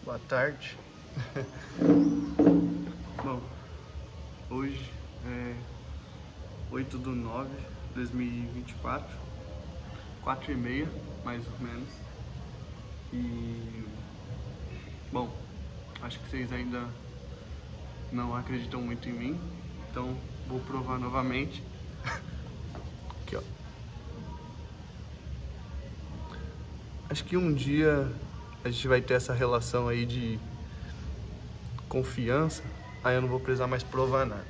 Boa tarde. Bom, hoje é 8/9/2024, 4h30, mais ou menos. E, bom, acho que vocês ainda não acreditam muito em mim, então vou provar novamente. Aqui, ó. Acho que um dia a gente vai ter essa relação aí de confiança, aí eu não vou precisar mais provar nada.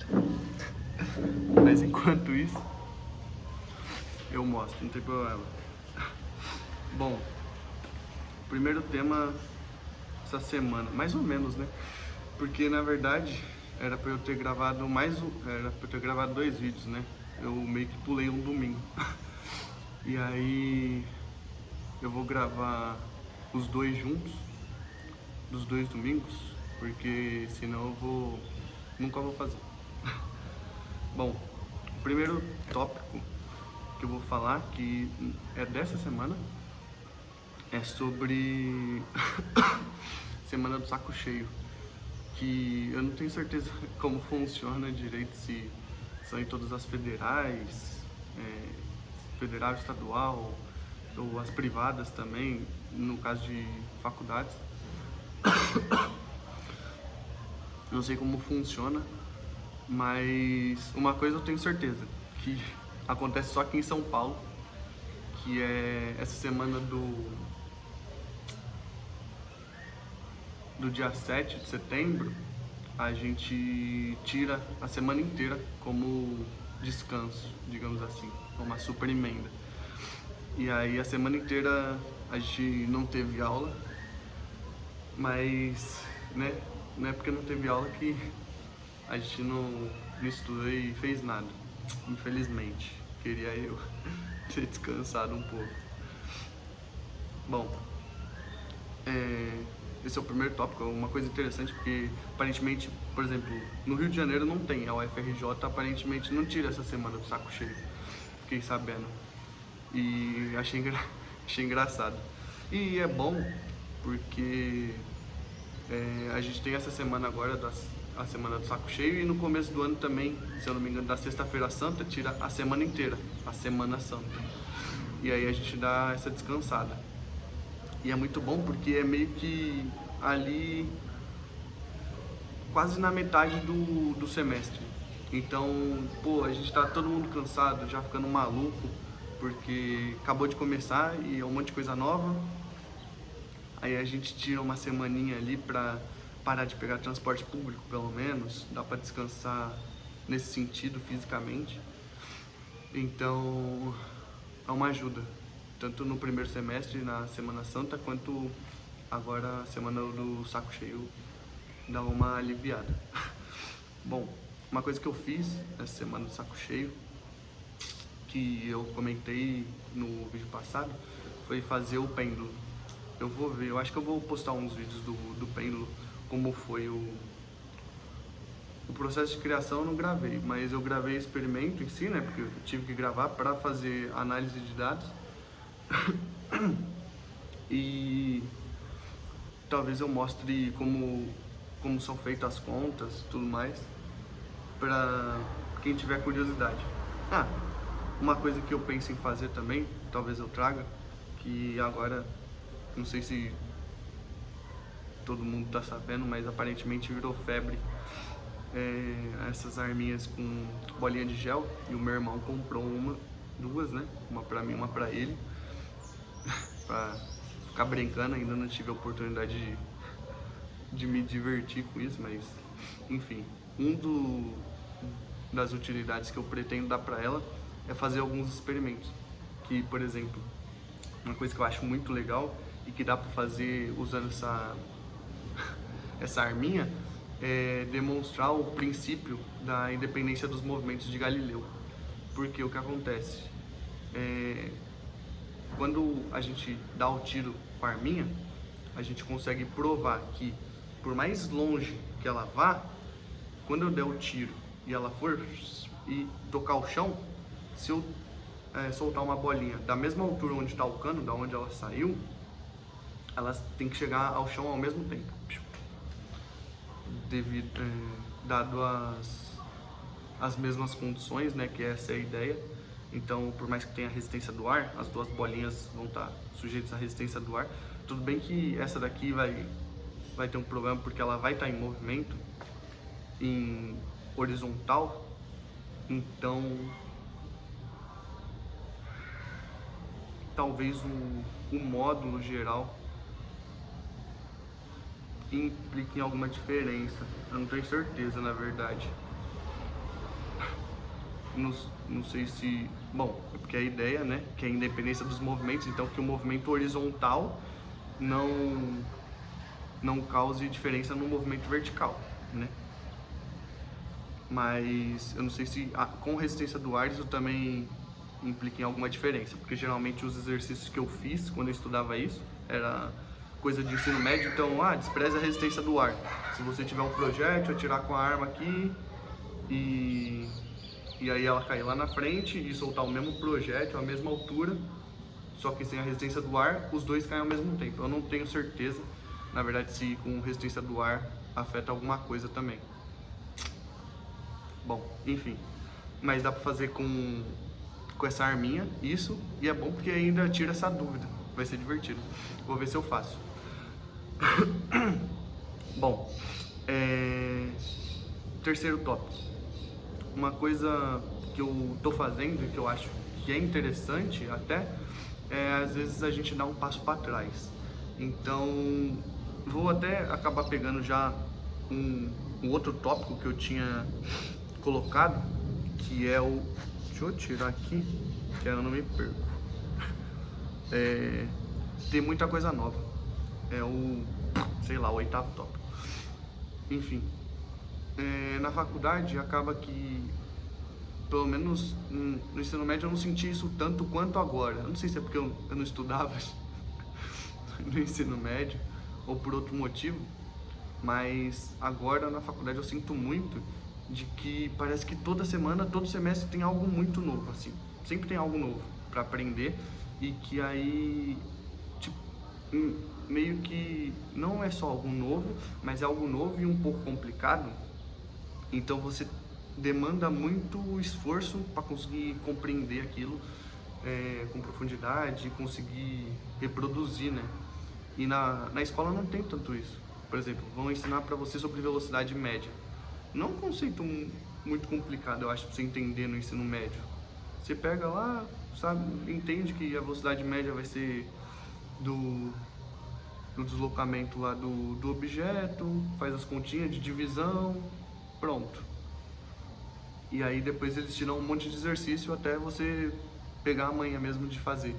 Mas enquanto isso, eu mostro, não tem problema. Bom, primeiro tema essa semana, mais ou menos, né? Porque na verdade era pra eu ter gravado era pra eu ter gravado 2 vídeos, né? Eu meio que pulei um domingo. E aí eu vou gravar os 2 juntos, dos 2 domingos, porque senão eu nunca vou fazer. Bom, o primeiro tópico que eu vou falar, que é dessa semana, é sobre Semana do Saco Cheio, que eu não tenho certeza como funciona direito, se são em todas as federais, federal, estadual, ou as privadas também, no caso de faculdades. Não sei como funciona, mas uma coisa eu tenho certeza, que acontece só aqui em São Paulo, que é essa semana do dia 7 de setembro, a gente tira a semana inteira como descanso, digamos assim, uma super emenda. E aí a semana inteira a gente não teve aula, mas, né, não é porque não teve aula que a gente não estudou e fez nada, infelizmente. Queria eu ter descansado um pouco. Bom, esse é o primeiro tópico, uma coisa interessante, porque aparentemente, por exemplo, no Rio de Janeiro não tem, a UFRJ aparentemente não tira essa semana do saco cheio, fiquei sabendo, e achei engraçado. E é bom porque a gente tem essa semana agora, a semana do saco cheio, e no começo do ano também, se eu não me engano, da sexta-feira santa, tira a semana inteira, a semana santa, e aí a gente dá essa descansada. E é muito bom porque é meio que ali quase na metade do semestre. Então, pô, a gente tá todo mundo cansado, já ficando maluco, porque acabou de começar e é um monte de coisa nova. Aí a gente tira uma semaninha ali pra parar de pegar transporte público, pelo menos. Dá pra descansar nesse sentido, fisicamente. Então, é uma ajuda, tanto no primeiro semestre, na Semana Santa, quanto agora a semana do saco cheio dá uma aliviada. Bom, uma coisa que eu fiz essa semana do saco cheio, que eu comentei no vídeo passado, foi fazer o pêndulo. Eu vou ver, eu acho que eu vou postar uns vídeos do pêndulo, como foi o processo de criação. Eu não gravei, mas eu gravei o experimento em si, né, porque eu tive que gravar para fazer análise de dados. E talvez eu mostre como são feitas as contas, tudo mais, para quem tiver curiosidade. Uma coisa que eu penso em fazer também, talvez eu traga, que agora, não sei se todo mundo tá sabendo, mas aparentemente virou febre, essas arminhas com bolinha de gel, e o meu irmão comprou duas, né, uma pra mim, uma pra ele, pra ficar brincando. Ainda não tive a oportunidade de me divertir com isso, mas enfim, das utilidades que eu pretendo dar pra ela é fazer alguns experimentos, que, por exemplo, uma coisa que eu acho muito legal e que dá pra fazer usando essa arminha é demonstrar o princípio da independência dos movimentos de Galileu. Porque o que acontece quando a gente dá o tiro com a arminha, a gente consegue provar que, por mais longe que ela vá, quando eu der o tiro e ela for e tocar o chão, se eu soltar uma bolinha da mesma altura onde está o cano, da onde ela saiu, elas têm que chegar ao chão ao mesmo tempo, dado as mesmas condições, né, que essa é a ideia. Então, por mais que tenha resistência do ar, as duas bolinhas vão estar sujeitas à resistência do ar. Tudo bem que essa daqui vai ter um problema porque ela vai estar em movimento, em horizontal, então talvez o módulo geral implique em alguma diferença. Eu não tenho certeza, na verdade. Não sei se... Bom, é porque a ideia, né, que é a independência dos movimentos, então que o movimento horizontal não cause diferença no movimento vertical, né? Mas eu não sei se com resistência do ar isso também implica em alguma diferença, porque geralmente os exercícios que eu fiz quando eu estudava isso era coisa de ensino médio, então, despreze a resistência do ar. Se você tiver um projétil, atirar com a arma aqui e aí ela cair lá na frente e soltar o mesmo projétil, a mesma altura, só que sem a resistência do ar, os dois caem ao mesmo tempo. Eu não tenho certeza, na verdade, se com resistência do ar afeta alguma coisa também. Bom, enfim, mas dá pra fazer com essa arminha, isso, e é bom porque ainda tira essa dúvida, vai ser divertido. Vou ver se eu faço. Bom, terceiro tópico. Uma coisa que eu tô fazendo e que eu acho que é interessante até, às vezes a gente dá um passo para trás. Então, vou até acabar pegando já um outro tópico que eu tinha colocado, que é o... Deixa eu tirar aqui, que eu não me perco. Tem muita coisa nova. É o, sei lá, o 8º tópico. Enfim, na faculdade acaba que, pelo menos no ensino médio, eu não senti isso tanto quanto agora. Eu não sei se é porque eu não estudava no ensino médio ou por outro motivo, mas agora na faculdade eu sinto muito de que parece que toda semana, todo semestre tem algo muito novo, assim. Sempre tem algo novo para aprender e que aí, tipo, meio que não é só algo novo, mas é algo novo e um pouco complicado. Então você demanda muito esforço para conseguir compreender aquilo com profundidade e conseguir reproduzir, né? E na escola não tem tanto isso. Por exemplo, vão ensinar para você sobre velocidade média. Não é um conceito muito complicado, eu acho, para você entender no ensino médio. Você pega lá, sabe, entende que a velocidade média vai ser do deslocamento lá do objeto, faz as continhas de divisão, pronto. E aí depois eles te dão um monte de exercício até você pegar a manha mesmo de fazer.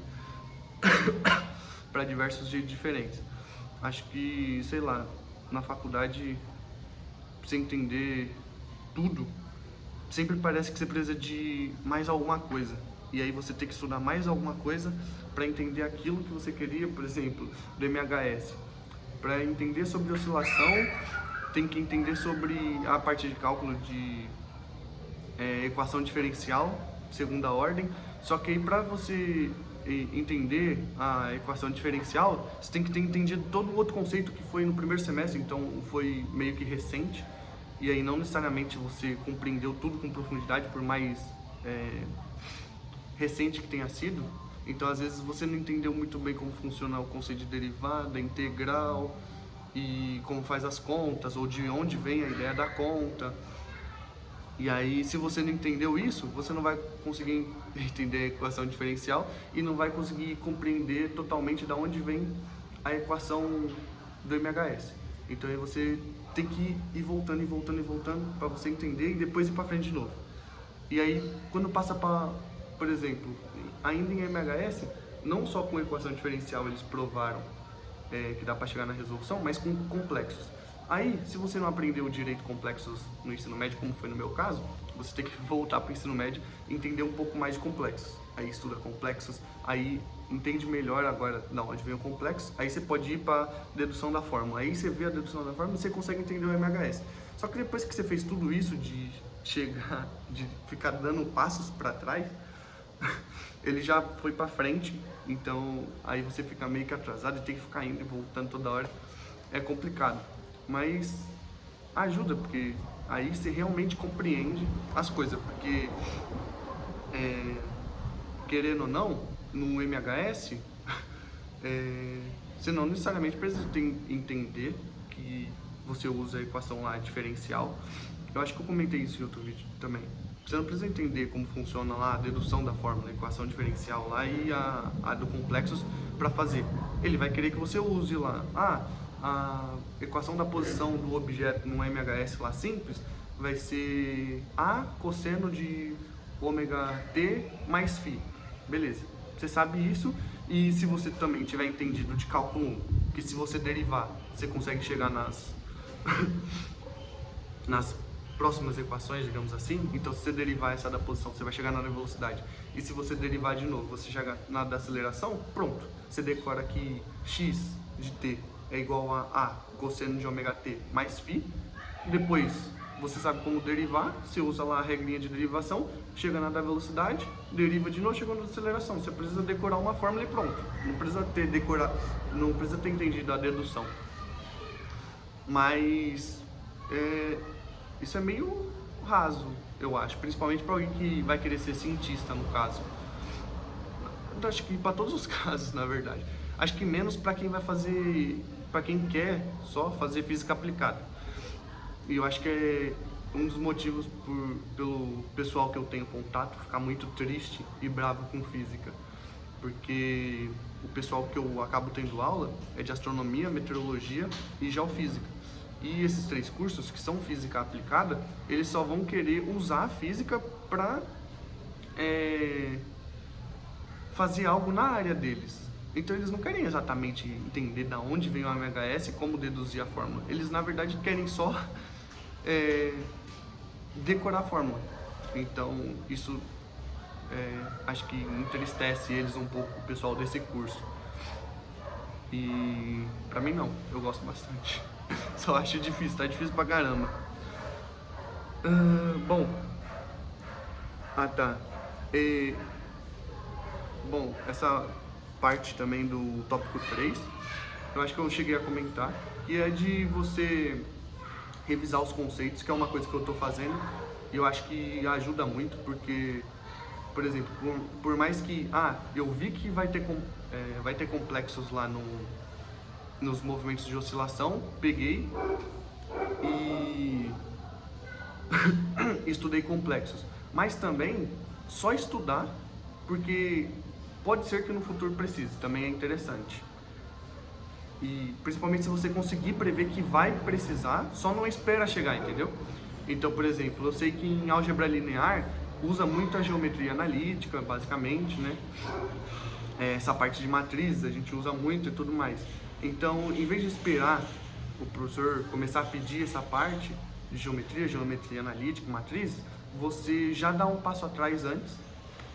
Para diversos jeitos diferentes. Acho que, sei lá, na faculdade, pra você entender tudo, sempre parece que você precisa de mais alguma coisa. E aí você tem que estudar mais alguma coisa para entender aquilo que você queria, por exemplo, do MHS. Para entender sobre oscilação, tem que entender sobre a parte de cálculo de equação diferencial, segunda ordem. Só que aí para você entender a equação diferencial, você tem que ter entendido todo o outro conceito que foi no primeiro semestre, então foi meio que recente. E aí não necessariamente você compreendeu tudo com profundidade, por mais recente que tenha sido. Então às vezes você não entendeu muito bem como funciona o conceito de derivada, integral e como faz as contas, ou de onde vem a ideia da conta. E aí, se você não entendeu isso, você não vai conseguir entender a equação diferencial e não vai conseguir compreender totalmente de onde vem a equação do MHS. Então aí você tem que ir voltando para você entender e depois ir para frente de novo. E aí, quando passa para, por exemplo, ainda em MHS, não só com equação diferencial eles provaram que dá para chegar na resolução, mas com complexos. Aí, se você não aprendeu direito complexos no ensino médio, como foi no meu caso, você tem que voltar para o ensino médio e entender um pouco mais de complexos. Aí estuda complexos, aí entende melhor agora de onde vem o complexo, aí você pode ir para dedução da fórmula. Aí você vê a dedução da fórmula e você consegue entender o MHS. Só que depois que você fez tudo isso, de chegar, de ficar dando passos para trás, ele já foi para frente Então aí você fica meio que atrasado e tem que ficar indo e voltando toda hora. É complicado, mas ajuda, porque aí você realmente compreende as coisas, porque querendo ou não, no MHS, você não necessariamente precisa entender que você usa a equação lá diferencial. Eu acho que eu comentei isso em outro vídeo também. Você não precisa entender como funciona lá a dedução da fórmula, a equação diferencial lá e a do complexos para fazer. Ele vai querer que você use lá a equação da posição do objeto no MHS lá simples vai ser A cosseno de ômega t mais φ. Beleza, você sabe isso. E se você também tiver entendido de cálculo 1, que se você derivar, você consegue chegar nas próximas equações, digamos assim. Então, se você derivar essa da posição, você vai chegar na velocidade. E se você derivar de novo, você chega na da aceleração, pronto. Você decora que x de t é igual a cosseno de ômega t mais φ. Depois, você sabe como derivar, você usa lá a regrinha de derivação, chega na da velocidade, deriva de novo, chega na aceleração. Você precisa decorar uma fórmula e pronto. Não precisa ter entendido a dedução. Mas isso é meio raso, eu acho, principalmente para alguém que vai querer ser cientista, no caso. Eu acho que para todos os casos, na verdade. Acho que menos para quem vai fazer, para quem quer só fazer física aplicada. E eu acho que é um dos motivos pelo pessoal que eu tenho contato ficar muito triste e bravo com física. Porque o pessoal que eu acabo tendo aula é de astronomia, meteorologia e geofísica. E esses 3 cursos, que são física aplicada, eles só vão querer usar a física para fazer algo na área deles. Então eles não querem exatamente entender de onde vem o MHS e como deduzir a fórmula. Eles, na verdade, querem só decorar a fórmula. Então isso acho que entristece eles um pouco, o pessoal desse curso. E pra mim não, eu gosto bastante. Só acho difícil, tá difícil pra caramba. Bom. Tá. Bom, essa parte também do tópico 3, eu acho que eu cheguei a comentar, que é de você revisar os conceitos, que é uma coisa que eu tô fazendo, e eu acho que ajuda muito, porque, por exemplo, por mais que, eu vi que vai ter complexos lá nos movimentos de oscilação, peguei e estudei complexos, mas também só estudar, porque pode ser que no futuro precise, também é interessante. E principalmente se você conseguir prever que vai precisar, só não espera chegar, entendeu? Então, por exemplo, eu sei que em álgebra linear usa muito a geometria analítica, basicamente, né? Essa parte de matrizes a gente usa muito e tudo mais. Então, em vez de esperar o professor começar a pedir essa parte de geometria analítica, matrizes, você já dá um passo atrás antes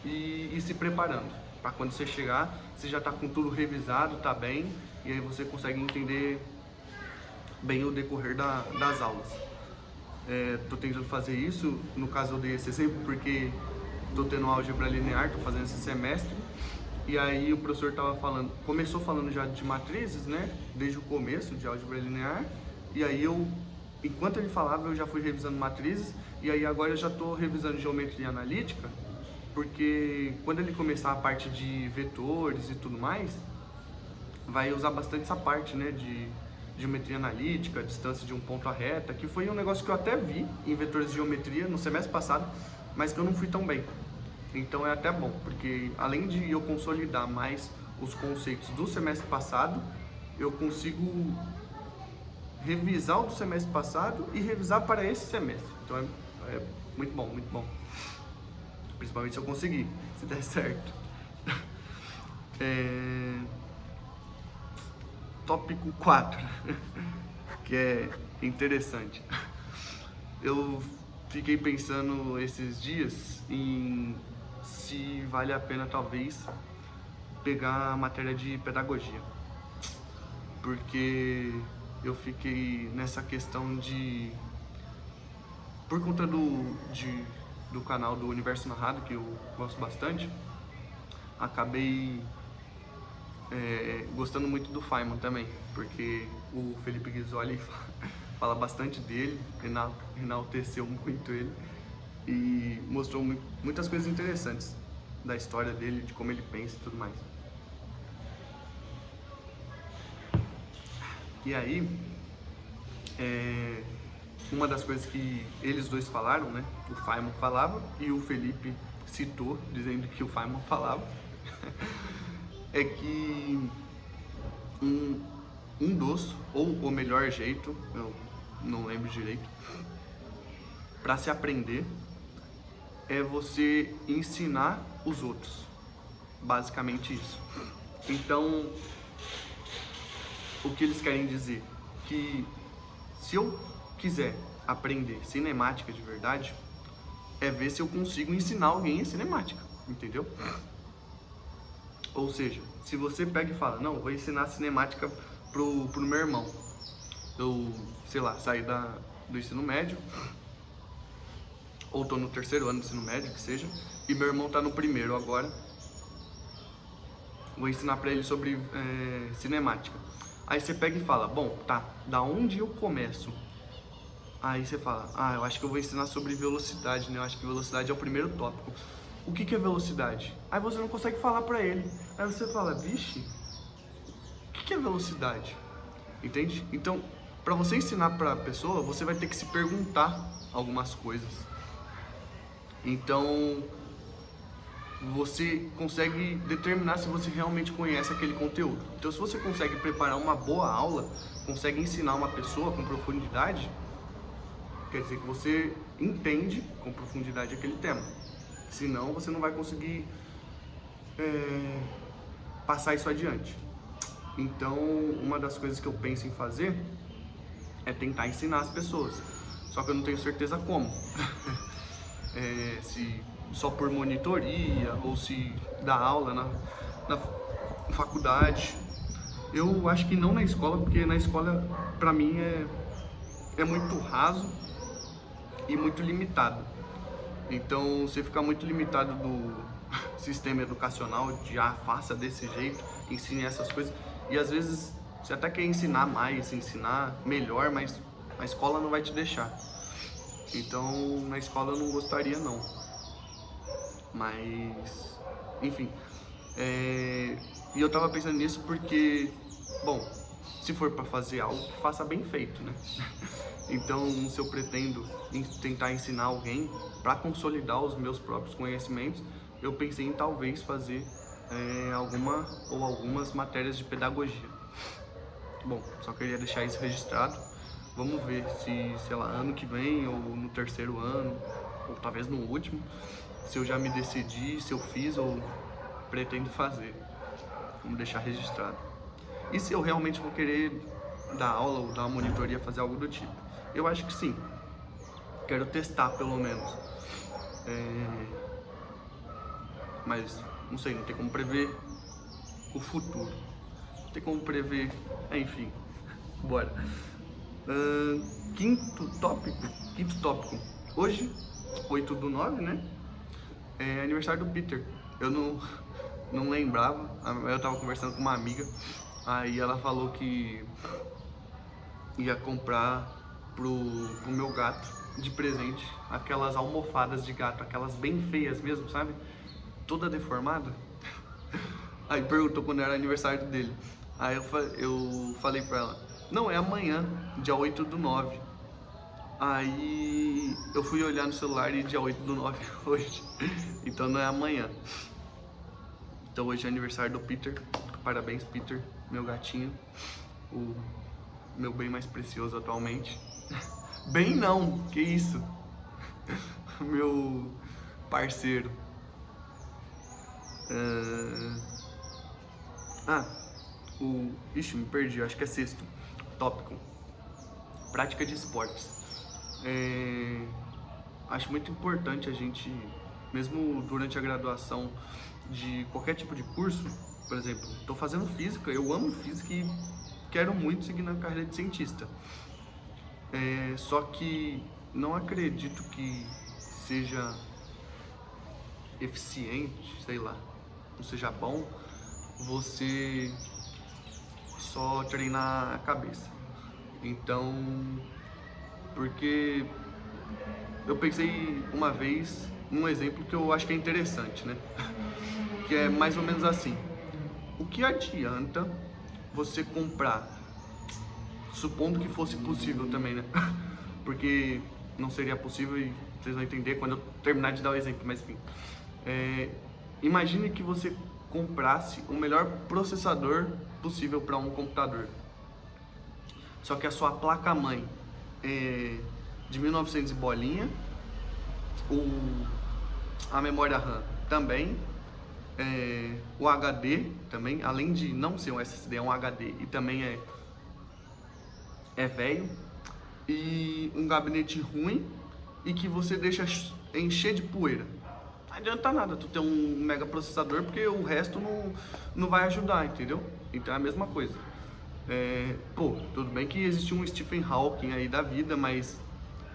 e se preparando. Para quando você chegar, você já está com tudo revisado, está bem, e aí você consegue entender bem o decorrer das aulas. Estou tentando fazer isso, no caso eu dei esse exemplo porque estou tendo álgebra linear, estou fazendo esse semestre, e aí o professor começou falando já de matrizes, né, desde o começo de álgebra linear, e aí enquanto ele falava, eu já fui revisando matrizes, e aí agora eu já estou revisando geometria analítica, porque quando ele começar a parte de vetores e tudo mais, vai usar bastante essa parte, né, de geometria analítica, distância de um ponto à reta, que foi um negócio que eu até vi em vetores de geometria no semestre passado, mas que eu não fui tão bem. Então é até bom, porque além de eu consolidar mais os conceitos do semestre passado, eu consigo revisar o do semestre passado e revisar para esse semestre. Então é muito bom, muito bom. Principalmente se eu conseguir, se der certo. Tópico 4, que é interessante. Eu fiquei pensando esses dias em se vale a pena, talvez, pegar a matéria de pedagogia. Porque eu fiquei nessa questão de... Por conta do canal do Universo Narrado, que eu gosto bastante, acabei gostando muito do Feynman também, porque o Felipe Ghisoli fala bastante dele, enalteceu muito ele e mostrou muitas coisas interessantes da história dele, de como ele pensa e tudo mais. E aí, uma das coisas que eles dois falaram, né, o Feynman falava e o Felipe citou, dizendo que o Feynman falava, é que um dos, ou o melhor jeito, eu não lembro direito, para se aprender é você ensinar os outros, basicamente isso. Então, o que eles querem dizer? Que se eu quiser aprender cinemática de verdade, é ver se eu consigo ensinar alguém a cinemática, entendeu? Ou seja, se você pega e fala, não, vou ensinar cinemática pro meu irmão. Eu, sei lá, saí do ensino médio, ou tô no terceiro ano do ensino médio, que seja, e meu irmão tá no primeiro agora. Vou ensinar pra ele sobre cinemática. Aí você pega e fala, bom, tá, da onde eu começo? Aí você fala, eu acho que eu vou ensinar sobre velocidade, né? Eu acho que velocidade é o primeiro tópico. O que é velocidade? Aí você não consegue falar pra ele. Aí você fala, vixe, o que é velocidade? Entende? Então, pra você ensinar pra pessoa, você vai ter que se perguntar algumas coisas. Então, você consegue determinar se você realmente conhece aquele conteúdo. Então, se você consegue preparar uma boa aula, consegue ensinar uma pessoa com profundidade, quer dizer que você entende com profundidade aquele tema. Senão, você não vai conseguir passar isso adiante. Então, uma das coisas que eu penso em fazer é tentar ensinar as pessoas. Só que eu não tenho certeza como. Se só por monitoria ou se dar aula na faculdade. Eu acho que não na escola, porque na escola, pra mim, é muito raso e muito limitado. Então, você fica muito limitado do sistema educacional de faça desse jeito, ensine essas coisas. E às vezes você até quer ensinar mais, ensinar melhor, mas a escola não vai te deixar. Então, na escola eu não gostaria não. Mas, enfim. E eu tava pensando nisso porque, bom, se for pra fazer algo, faça bem feito, né? Então, se eu pretendo tentar ensinar alguém para consolidar os meus próprios conhecimentos, eu pensei em talvez fazer algumas matérias de pedagogia. Bom, só queria deixar isso registrado. Vamos ver se, sei lá, ano que vem ou no terceiro ano, ou talvez no último, se eu já me decidi, se eu fiz ou pretendo fazer. Vamos deixar registrado. E se eu realmente vou querer dar aula ou dar uma monitoria, fazer algo do tipo? Eu acho que sim. Quero testar pelo menos. Mas não sei, não tem como prever o futuro. Não tem como prever. Enfim. Bora. Quinto tópico. Hoje, 8/9, né? É aniversário do Peter. Eu não lembrava. Eu tava conversando com uma amiga. Aí ela falou que ia comprar pro meu gato de presente aquelas almofadas de gato, aquelas bem feias mesmo, sabe? Toda deformada. Aí perguntou quando era aniversário dele. Aí eu falei pra ela, não, é amanhã, dia 8/9. Aí eu fui olhar no celular e dia 8/9 hoje. Então não é amanhã. Então hoje é aniversário do Peter. Parabéns, Peter, meu gatinho. O meu bem mais precioso atualmente. Bem não, que isso? Meu parceiro. Ixi, me perdi, acho que é sexto tópico. Prática de esportes. Acho muito importante a gente, mesmo durante a graduação de qualquer tipo de curso, por exemplo, estou fazendo física, eu amo física e quero muito seguir na carreira de cientista. Só que não acredito que seja eficiente, sei lá, não seja bom você só treinar a cabeça. Então, porque eu pensei uma vez num exemplo que eu acho que é interessante, né? Que é mais ou menos assim: o que adianta você comprar, supondo que fosse possível também, né? Porque não seria possível e vocês vão entender quando eu terminar de dar o exemplo, mas enfim. Imagine que você comprasse o melhor processador possível para um computador. Só que a sua placa-mãe é de 1900 e bolinha, a memória RAM também, o HD também, além de não ser um SSD, é um HD e também é velho, e um gabinete ruim e que você deixa encher de poeira. Não adianta nada tu ter um mega processador, porque o resto não vai ajudar, entendeu? Então é a mesma coisa. Tudo bem que existe um Stephen Hawking aí da vida, mas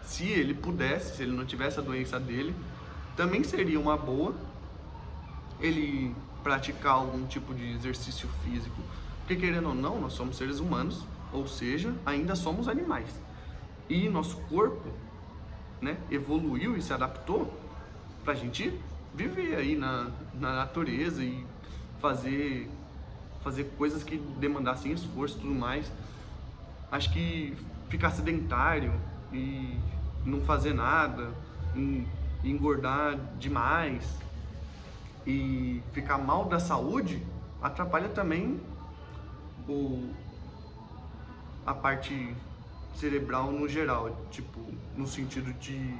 se ele pudesse, se ele não tivesse a doença dele, também seria uma boa ele praticar algum tipo de exercício físico, porque querendo ou não, nós somos seres humanos, ou seja, ainda somos animais, e nosso corpo, né, evoluiu e se adaptou pra gente viver aí na natureza e fazer coisas que demandassem esforço e tudo mais. Acho que ficar sedentário e não fazer nada, e engordar demais e ficar mal da saúde atrapalha também a parte cerebral no geral, tipo, no sentido de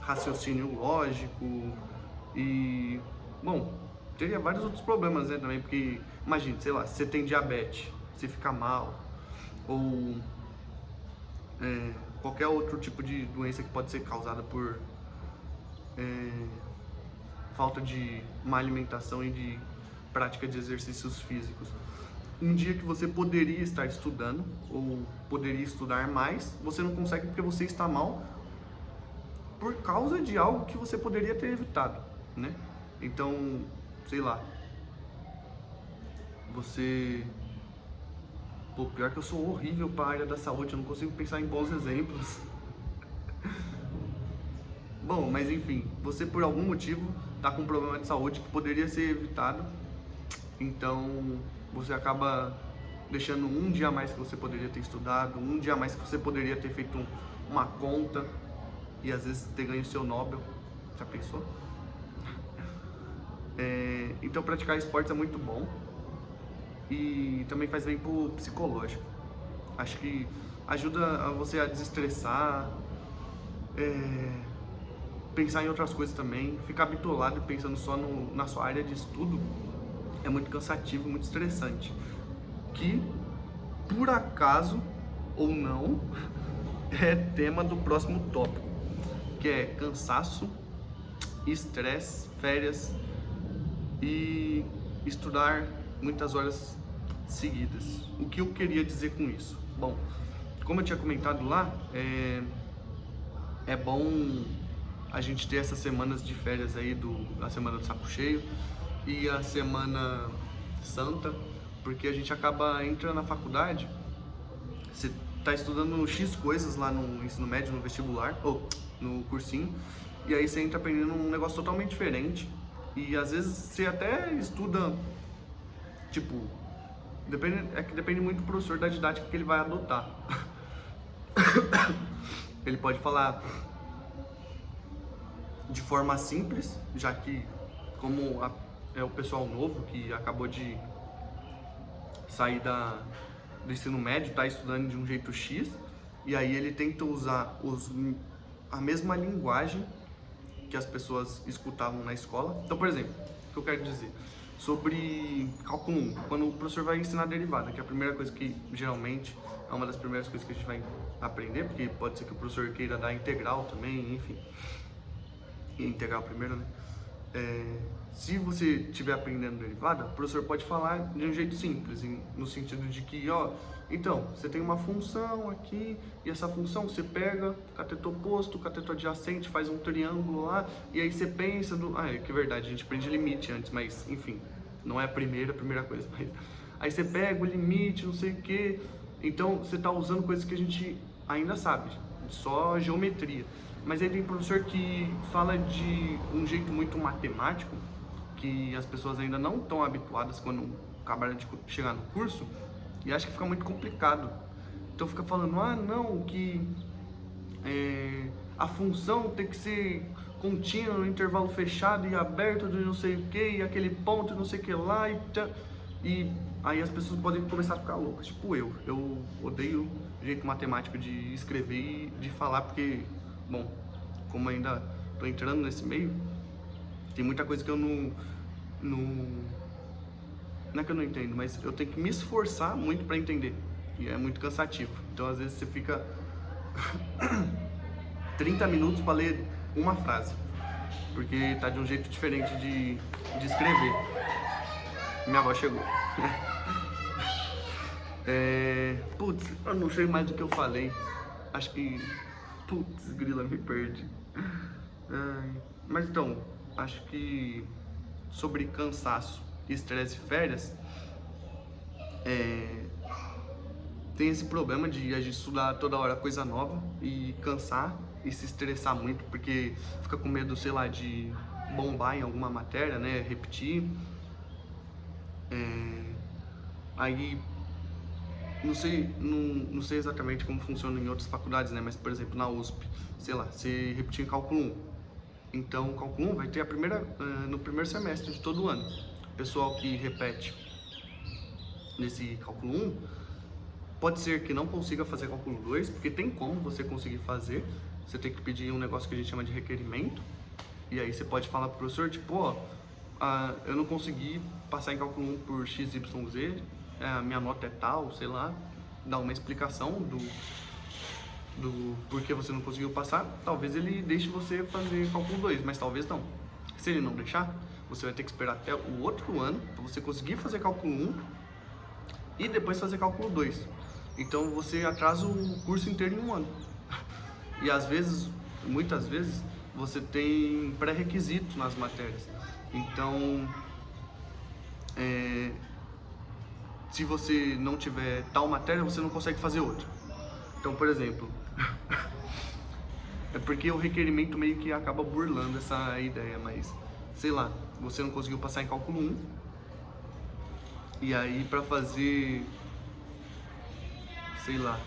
raciocínio lógico e, bom, teria vários outros problemas, né, também, porque, imagina, sei lá, se você tem diabetes, você fica mal, ou qualquer outro tipo de doença que pode ser causada por falta de má alimentação e de prática de exercícios físicos. Um dia que você poderia estar estudando, ou poderia estudar mais, você não consegue porque você está mal por causa de algo que você poderia ter evitado, né? Então, sei lá, pior que eu sou horrível para a área da saúde, eu não consigo pensar em bons exemplos. Bom, mas enfim, você por algum motivo tá com um problema de saúde que poderia ser evitado, então você acaba deixando um dia a mais que você poderia ter estudado, um dia a mais que você poderia ter feito uma conta e às vezes ter ganho o seu Nobel. Já pensou? Então praticar esportes é muito bom e também faz bem pro psicológico. Acho que ajuda você a desestressar, pensar em outras coisas também. Ficar bitolado pensando só na sua área de estudo é muito cansativo, muito estressante. Que, por acaso ou não, é tema do próximo tópico, que é cansaço, estresse, férias e estudar muitas horas seguidas. O que eu queria dizer com isso? Bom, como eu tinha comentado lá, é bom a gente ter essas semanas de férias aí, a semana do saco cheio e a semana santa, porque a gente acaba entrando na faculdade, você tá estudando X coisas lá no ensino médio, no vestibular, ou no cursinho, e aí você entra aprendendo um negócio totalmente diferente, e às vezes você até estuda, tipo, depende muito do professor, da didática que ele vai adotar. Ele pode falar de forma simples, já que como é o pessoal novo que acabou de sair do ensino médio, está estudando de um jeito X, e aí ele tenta usar a mesma linguagem que as pessoas escutavam na escola. Então, por exemplo, o que eu quero dizer sobre cálculo 1, quando o professor vai ensinar derivada, que é a primeira coisa que geralmente é uma das primeiras coisas que a gente vai aprender, porque pode ser que o professor queira dar integral também, enfim, integral primeiro, né? Se você estiver aprendendo derivada, o professor pode falar de um jeito simples, no sentido de que, então, você tem uma função aqui, e essa função você pega cateto oposto, cateto adjacente, faz um triângulo lá, e aí você pensa que é verdade, a gente aprende limite antes, mas enfim, não é a primeira coisa, mas aí você pega o limite, não sei o que, então você tá usando coisas que a gente ainda sabe, só geometria. Mas aí tem professor que fala de um jeito muito matemático, que as pessoas ainda não estão habituadas quando acabaram de chegar no curso, e acho que fica muito complicado. Então fica falando, ah não, que a função tem que ser contínua no intervalo fechado e aberto de não sei o que, e aquele ponto não sei o que lá, e aí as pessoas podem começar a ficar loucas, tipo eu odeio o jeito matemático de escrever e de falar, porque, bom, como ainda tô entrando nesse meio, tem muita coisa que eu não é que eu não entendo, mas eu tenho que me esforçar muito para entender, e é muito cansativo. Então às vezes você fica 30 minutos para ler uma frase, porque tá de um jeito diferente de escrever. Minha avó chegou. Putz, eu não sei mais do que eu falei. Acho que... Putz, grila, me perdi. Mas então, acho que sobre cansaço, estresse e férias, tem esse problema de a gente estudar toda hora coisa nova e cansar e se estressar muito, porque fica com medo, sei lá, de bombar em alguma matéria, né, repetir. Aí, não sei exatamente como funciona em outras faculdades, né, mas, por exemplo, na USP, sei lá, você repetiu em cálculo 1. Então, o cálculo 1 vai ter no primeiro semestre de todo ano. O pessoal que repete nesse cálculo 1, pode ser que não consiga fazer cálculo 2, porque tem como você conseguir fazer. Você tem que pedir um negócio que a gente chama de requerimento, e aí você pode falar pro professor, tipo, ó, eu não consegui passar em cálculo 1 por XYZ, minha nota é tal, sei lá, dar uma explicação do porquê você não conseguiu passar. Talvez ele deixe você fazer cálculo 2, mas talvez não. Se ele não deixar, você vai ter que esperar até o outro ano para você conseguir fazer cálculo 1 e depois fazer cálculo 2. Então você atrasa o curso inteiro em um ano. E às vezes, muitas vezes, você tem pré-requisitos nas matérias. Então, se você não tiver tal matéria, você não consegue fazer outra. Então, por exemplo, é porque o requerimento meio que acaba burlando essa ideia, mas, sei lá, você não conseguiu passar em cálculo 1, e aí pra fazer, sei lá,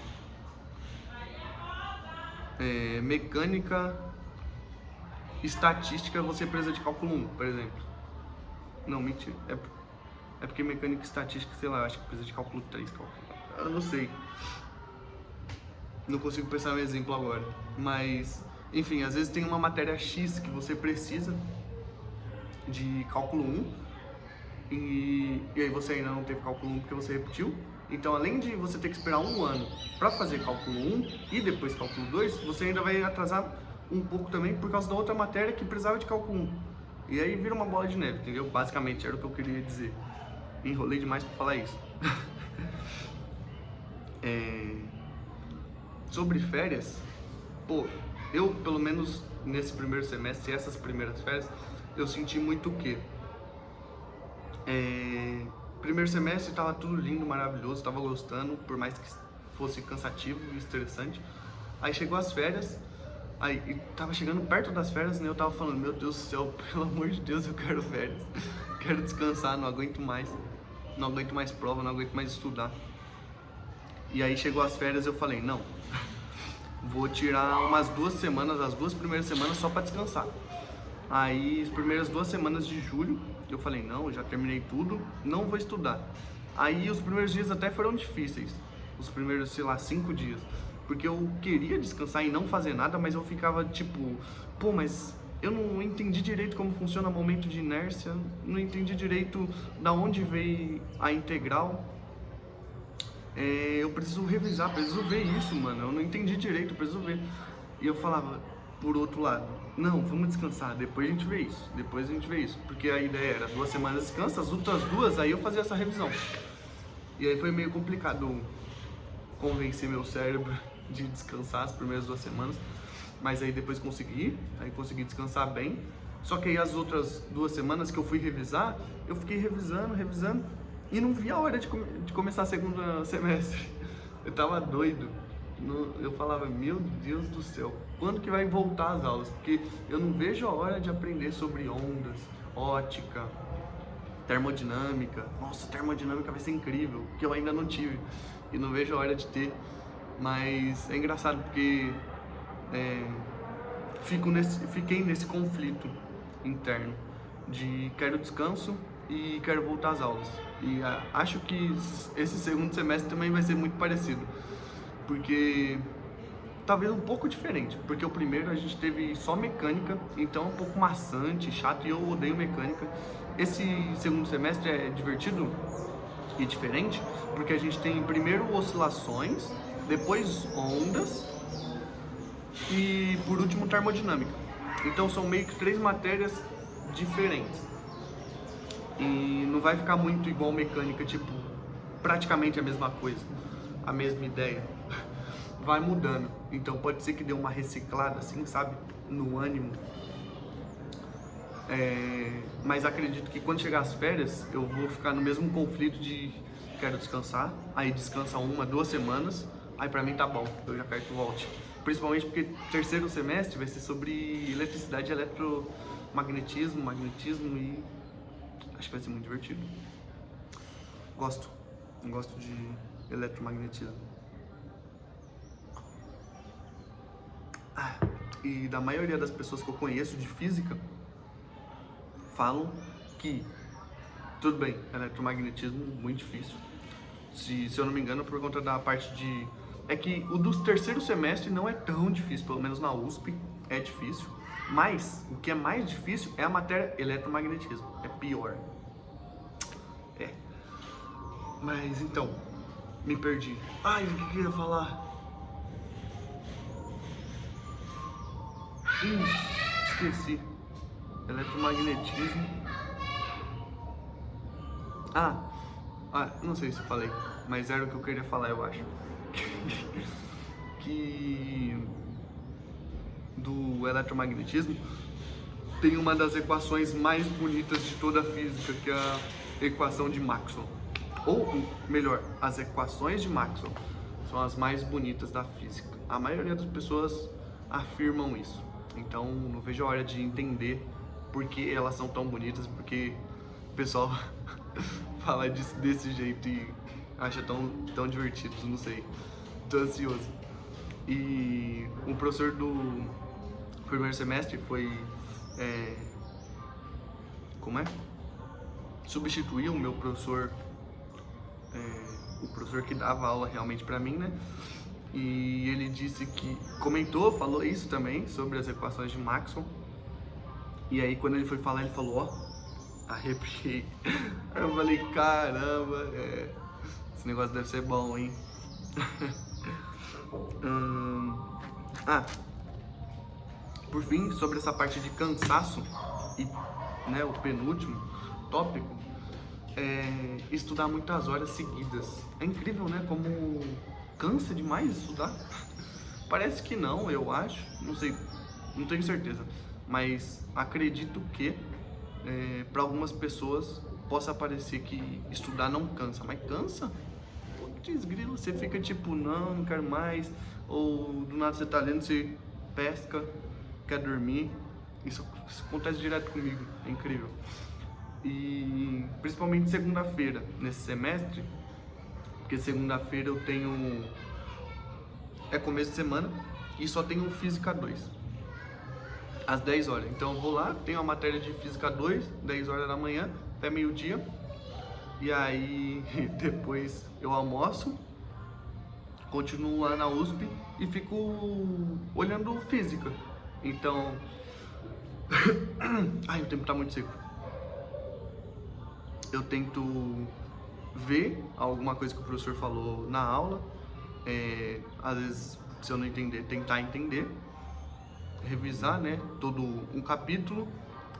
mecânica, estatística, você precisa de cálculo 1, por exemplo. Não, mentira, é porque mecânica e estatística, sei lá, eu acho que precisa de cálculo 3, eu não sei. Não consigo pensar um exemplo agora, mas, enfim, às vezes tem uma matéria X que você precisa de cálculo 1 e aí você ainda não teve cálculo 1 porque você repetiu. Então, além de você ter que esperar um ano para fazer cálculo 1 e depois cálculo 2, você ainda vai atrasar um pouco também por causa da outra matéria que precisava de cálculo 1. E aí vira uma bola de neve, entendeu? Basicamente era o que eu queria dizer. Enrolei demais para falar isso. Sobre férias, pô, eu pelo menos nesse primeiro semestre, essas primeiras férias, eu senti muito o quê? Primeiro semestre tava tudo lindo, maravilhoso, tava gostando, por mais que fosse cansativo e estressante. Aí chegou as férias, aí tava chegando perto das férias, né? Eu tava falando, meu Deus do céu, pelo amor de Deus, eu quero férias, quero descansar, não aguento mais prova, não aguento mais estudar. E aí chegou as férias, eu falei, não, vou tirar umas 2 semanas, as 2 primeiras semanas só pra descansar. Aí as primeiras 2 semanas de julho, eu falei, não, eu já terminei tudo, não vou estudar. Aí os primeiros dias até foram difíceis, os primeiros, sei lá, 5 dias. Porque eu queria descansar e não fazer nada, mas eu ficava tipo, pô, mas eu não entendi direito como funciona o momento de inércia, não entendi direito da onde veio a integral. Eu preciso revisar, preciso ver isso, mano, eu não entendi direito, eu preciso ver. E eu falava, por outro lado, não, vamos descansar, depois a gente vê isso, porque a ideia era 2 semanas de descanso, as outras 2, aí eu fazia essa revisão. E aí foi meio complicado convencer meu cérebro de descansar as primeiras 2 semanas, mas aí depois consegui descansar bem, Só que aí as outras 2 semanas que eu fui revisar, eu fiquei revisando e não vi a hora de começar a segunda semestre. Eu tava doido. Eu falava, meu Deus do céu, quando que vai voltar as aulas? Porque eu não vejo a hora de aprender sobre ondas, ótica, termodinâmica. Nossa, termodinâmica vai ser incrível, que eu ainda não tive e não vejo a hora de ter. Mas é engraçado porque fiquei nesse conflito interno de quero descanso e quero voltar às aulas. E acho que esse segundo semestre também vai ser muito parecido, porque talvez um pouco diferente, porque o primeiro a gente teve só mecânica, então é um pouco maçante, chato, e eu odeio mecânica. Esse segundo semestre é divertido e diferente, porque a gente tem primeiro oscilações, depois ondas e por último termodinâmica. Então são meio que 3 matérias diferentes. E não vai ficar muito igual mecânica, tipo, praticamente a mesma coisa, a mesma ideia. Vai mudando. Então pode ser que dê uma reciclada, assim, sabe? No ânimo. Mas acredito que quando chegar as férias, eu vou ficar no mesmo conflito de quero descansar, aí descansa 1, 2 semanas, aí pra mim tá bom, eu já quero que volte. Principalmente porque terceiro semestre vai ser sobre eletricidade, eletromagnetismo, magnetismo e acho que vai ser muito divertido. Gosto de eletromagnetismo. E da maioria das pessoas que eu conheço de física, falam que, tudo bem, eletromagnetismo muito difícil. Se eu não me engano, por conta da parte de... É que o do terceiro semestre não é tão difícil, pelo menos na USP é difícil. Mas o que é mais difícil é a matéria eletromagnetismo, é pior. Mas então, me perdi. Ai, o que eu ia falar? Esqueci. Eletromagnetismo. Não sei se eu falei, mas era o que eu queria falar, eu acho. Que do eletromagnetismo tem uma das equações mais bonitas de toda a física, que é a equação de Maxwell. Ou melhor, as equações de Maxwell são as mais bonitas da física. A maioria das pessoas afirmam isso. Então não vejo a hora de entender por que elas são tão bonitas, porque o pessoal fala disso desse jeito e acha tão divertido, não sei. Tô ansioso. E o professor do primeiro semestre foi... substituiu o meu professor, o professor que dava aula realmente pra mim, né? E ele disse que... falou isso também, sobre as equações de Maxwell. E aí quando ele foi falar, ele falou, arrepiei. Aí eu falei, caramba, esse negócio deve ser bom, hein? Por fim, sobre essa parte de cansaço e, né, o penúltimo tópico, estudar muitas horas seguidas. É incrível, né, como cansa demais estudar. Parece que não, eu acho, não sei, não tenho certeza, mas acredito que para algumas pessoas possa parecer que estudar não cansa, mas cansa. Desgrila, você fica tipo, não quero mais, ou do nada você tá lendo, você pesca, quer dormir. Isso acontece direto comigo, é incrível. E principalmente segunda-feira, nesse semestre, porque segunda-feira eu tenho... começo de semana e só tenho Física 2, às 10 horas. Então eu vou lá, tenho a matéria de Física 2, 10 horas da manhã, até meio-dia. E aí depois eu almoço, continuo lá na USP e fico olhando física. Então... o tempo tá muito seco. Eu tento ver alguma coisa que o professor falou na aula. Às vezes, se eu não entender, tentar entender. Revisar, né, todo um capítulo.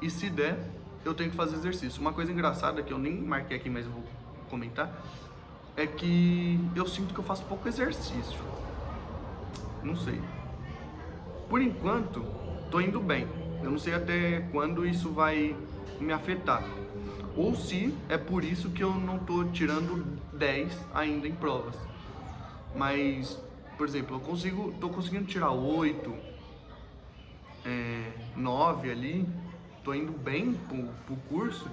E se der, eu tenho que fazer exercício. Uma coisa engraçada que eu nem marquei aqui, mas eu vou comentar, é que eu sinto que eu faço pouco exercício. Não sei. Por enquanto, tô indo bem. eu não sei até quando isso vai me afetar. Ou se é por isso que eu não tô tirando 10 ainda em provas. Mas, por exemplo, tô conseguindo tirar 8, 9 ali, tô indo bem pro curso,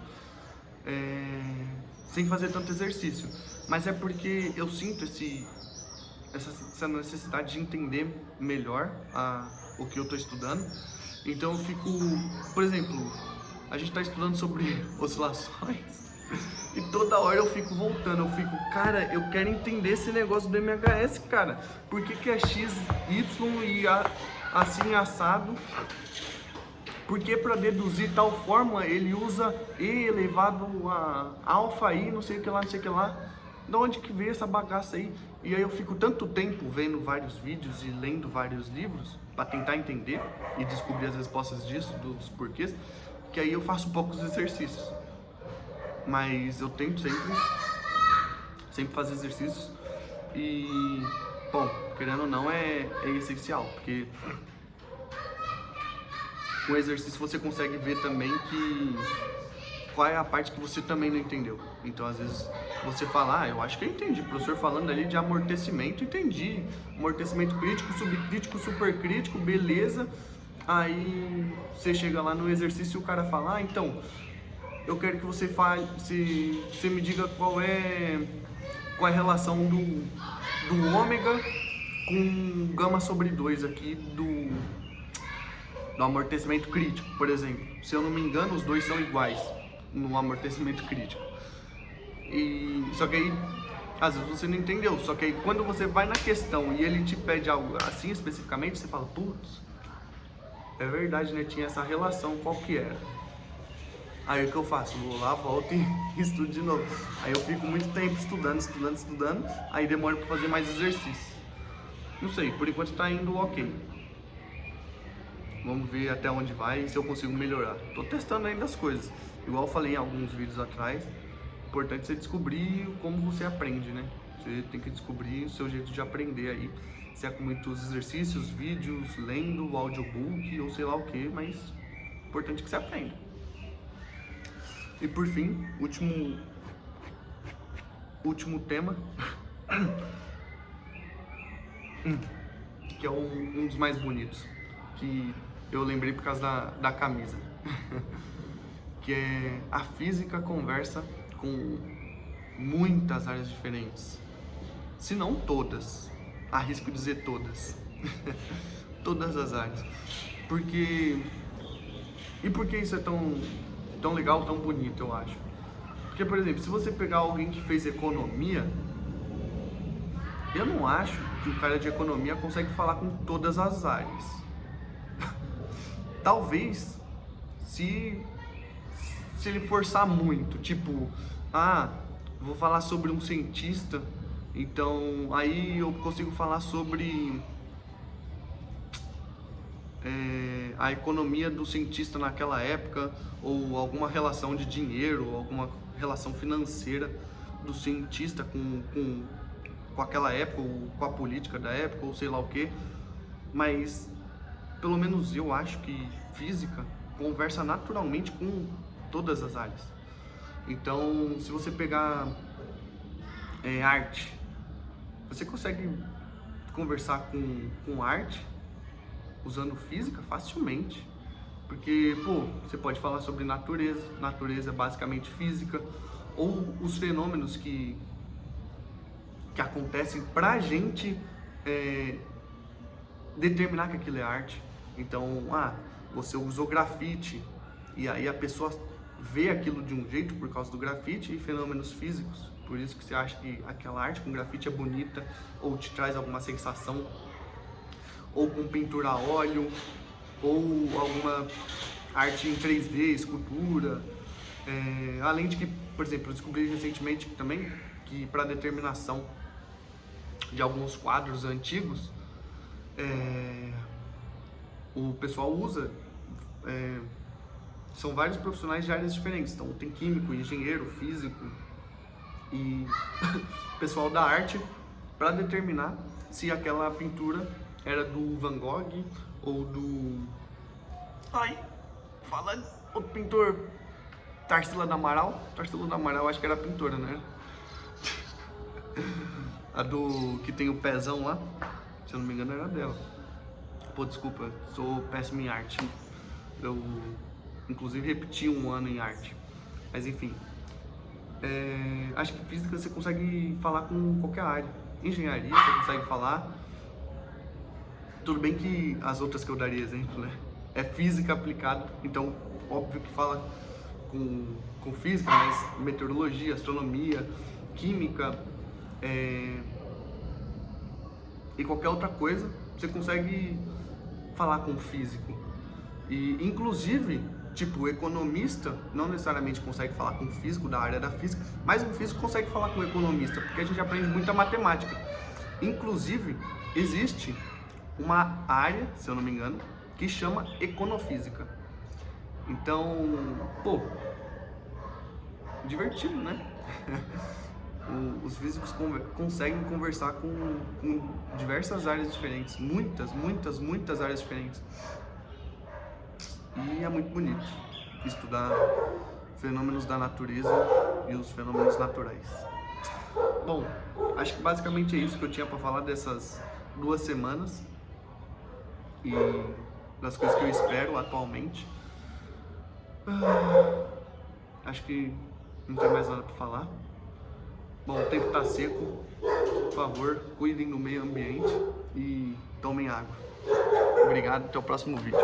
sem fazer tanto exercício. Mas é porque eu sinto essa necessidade de entender melhor o que eu tô estudando. Então eu fico, por exemplo, a gente tá estudando sobre oscilações e toda hora eu fico voltando, cara, eu quero entender esse negócio do MHS, cara. Por que é X, Y e assim assado? Porque para deduzir tal fórmula ele usa E elevado a alfa I, não sei o que lá, não sei o que lá. Da onde que veio essa bagaça aí? E aí eu fico tanto tempo vendo vários vídeos e lendo vários livros para tentar entender e descobrir as respostas disso, dos porquês, que aí eu faço poucos exercícios. Mas eu tento sempre fazer exercícios e, bom, querendo ou não, é essencial, porque com o exercício você consegue ver também qual é a parte que você também não entendeu. Então, às vezes, você fala, eu acho que eu entendi. O professor falando ali de amortecimento, entendi. Amortecimento crítico, subcrítico, supercrítico, beleza. Aí, você chega lá no exercício e o cara fala, então, eu quero que você fale, você me diga qual é a relação do ômega com gama sobre 2 aqui do amortecimento crítico, por exemplo. Se eu não me engano, os dois são iguais no amortecimento crítico. Só que aí, às vezes você não entendeu. Só que aí, quando você vai na questão e ele te pede algo assim especificamente, você fala, putz, é verdade, né? Tinha essa relação, qual que era? Aí o que eu faço? Vou lá, volto e estudo de novo. Aí eu fico muito tempo estudando, aí demora pra fazer mais exercício. Não sei, por enquanto tá indo ok. Vamos ver até onde vai e se eu consigo melhorar. Tô testando ainda as coisas. Igual eu falei em alguns vídeos atrás, é importante você descobrir como você aprende, né? Você tem que descobrir o seu jeito de aprender aí. Se é com muitos exercícios, vídeos, lendo, audiobook ou sei lá o que, mas é importante que você aprenda. E por fim, último tema, que é um dos mais bonitos, que eu lembrei por causa da camisa, que é a física conversa com muitas áreas diferentes, se não todas, arrisco dizer todas, todas as áreas, e por que isso é tão legal, tão bonito, eu acho? Porque, por exemplo, se você pegar alguém que fez economia, eu não acho que o cara de economia consegue falar com todas as áreas. Talvez, se ele forçar muito, tipo, vou falar sobre um cientista, então aí eu consigo falar sobre a economia do cientista naquela época, ou alguma relação de dinheiro, ou alguma relação financeira do cientista com aquela época, ou com a política da época, ou sei lá o que, mas pelo menos eu acho que física conversa naturalmente com todas as áreas. Então, se você pegar arte, você consegue conversar com arte usando física facilmente, porque, você pode falar sobre natureza é basicamente física, ou os fenômenos que acontecem pra gente determinar que aquilo é arte. Então, você usou grafite, e aí a pessoa vê aquilo de um jeito por causa do grafite e fenômenos físicos, por isso que você acha que aquela arte com grafite é bonita, ou te traz alguma sensação, ou com pintura a óleo, ou alguma arte em 3D, escultura. Além de que, por exemplo, eu descobri recentemente também que para determinação de alguns quadros antigos, o pessoal usa, são vários profissionais de áreas diferentes, então tem químico, engenheiro, físico e pessoal da arte para determinar se aquela pintura era do Van Gogh ou do Fala, outro pintor, Tarsila do Amaral. Tarsila do Amaral, acho que era pintora, né? A do que tem o pezão lá, se eu não me engano, era dela. Pô, desculpa, sou péssimo em arte. Eu, inclusive, repeti um ano em arte. Mas, enfim. Acho que física você consegue falar com qualquer área. Engenharia você consegue falar. Tudo bem que as outras que eu daria exemplo, né? É física aplicada, então óbvio que fala com física, mas meteorologia, astronomia, química e qualquer outra coisa você consegue falar com físico. E inclusive, tipo, o economista não necessariamente consegue falar com o físico da área da física, mas um físico consegue falar com o economista, porque a gente aprende muita matemática. Inclusive, existe uma área, se eu não me engano, que chama econofísica. Então, pô, divertido, né? Os físicos conseguem conversar com diversas áreas diferentes, muitas áreas diferentes. E é muito bonito estudar fenômenos da natureza e os fenômenos naturais. Bom, acho que basicamente é isso que eu tinha para falar dessas 2 semanas e das coisas que eu espero atualmente. Acho que não tem mais nada para falar. Bom, o tempo tá seco. Por favor, cuidem do meio ambiente e tomem água. Obrigado, até o próximo vídeo.